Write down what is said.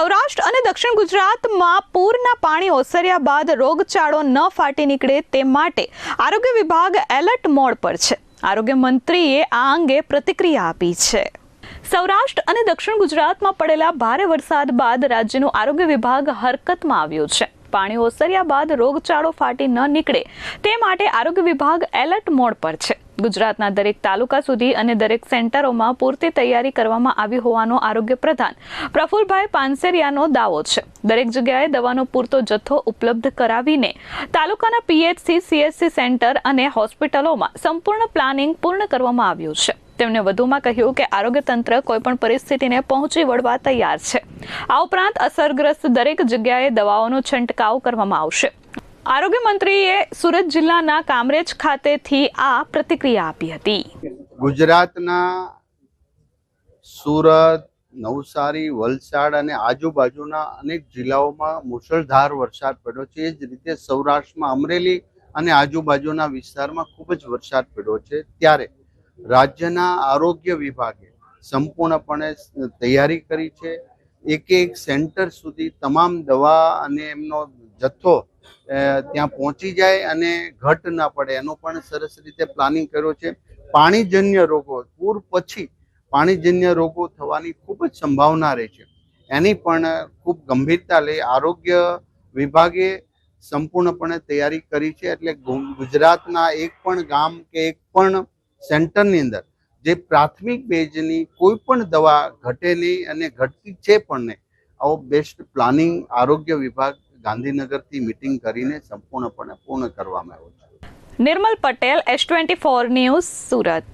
સૌરાષ્ટ્ર અને દક્ષિણ ગુજરાતમાં પૂરના પાણી ઓસર્યા બાદ રોગચાળો ન ફાટી નીકળે તે માટે આરોગ્ય વિભાગ એલર્ટ મોડ પર છે. આરોગ્ય મંત્રીએ આ અંગે પ્રતિક્રિયા આપી છે. સૌરાષ્ટ્ર અને દક્ષિણ ગુજરાતમાં પડેલા ભારે વરસાદ બાદ રાજ્યનું આરોગ્ય વિભાગ હરકતમાં આવ્યું છે. પાણી ઓસર્યા બાદ રોગચાળો ફાટી ન નીકળે તે માટે આરોગ્ય વિભાગ એલર્ટ મોડ પર છે. ગુજરાતના દરેક તાલુકા સુધી અને દરેક સેન્ટરોમાં પૂરતી તૈયારી કરવામાં આવી હોવાનો આરોગ્ય પ્રધાન પ્રફુલભાઈ પાનસેરિયાનો દાવો છે. દરેક જગ્યાએ દવાનો પૂરતો જથ્થો ઉપલબ્ધ કરાવીને તાલુકાના પીએચસી, સીએચસી સેન્ટર અને હોસ્પિટલોમાં સંપૂર્ણ પ્લાનિંગ પૂર્ણ કરવામાં આવ્યું છે. તેમણે વધુમાં કહ્યું કે આરોગ્ય તંત્ર કોઈપણ પરિસ્થિતિને પહોંચી વળવા તૈયાર છે. આ ઉપરાંત અસરગ્રસ્ત દરેક જગ્યાએ દવાઓનો છંટકાવ કરવામાં આવશે. આરોગ્ય મંત્રીએ સુરત જિલ્લાના કામરેજ ખાતેથી આ પ્રતિક્રિયા આપી હતી. ગુજરાતના સુરત, નવસારી, વલસાડ અને આજુબાજુના અનેક જિલ્લાઓમાં મુશળધાર વરસાદ પડ્યો છે. એ જ રીતે સૌરાષ્ટ્રમાં અમરેલી અને આજુબાજુના વિસ્તારમાં ખૂબ જ વરસાદ પડ્યો છે. ત્યારે રાજ્યના આરોગ્ય વિભાગે સંપૂર્ણપણે તૈયારી કરી છે. એક સેન્ટર સુધી તમામ દવા અને એમનો જથ્થો ત્યાં પહોંચી જાય અને ઘટ ના પડે એનો પણ સરસ રીતે પ્લાનિંગ કર્યો છે. પાણીજન્ય રોગો, પૂર પછી પાણીજન્ય રોગો થવાની ખૂબ જ સંભાવના રહે છે. એની પણ ખૂબ ગંભીરતા લઈ આરોગ્ય વિભાગે સંપૂર્ણપણે તૈયારી કરી છે. એટલે ગુજરાતના એક પણ ગામ કે એક પણ સેન્ટરની અંદર જે પ્રાથમિક બેઝની કોઈ પણ દવા ઘટે નહીં અને ઘટતી છે પણ નહીં, આવો બેસ્ટ પ્લાનિંગ આરોગ્ય વિભાગ ગાંધીનગરથી મીટિંગ કરીને સંપૂર્ણપણે પૂર્ણ કરવામાં આવ્યો છે. નિર્મલ પટેલ, S24 ન્યૂઝ, સુરત.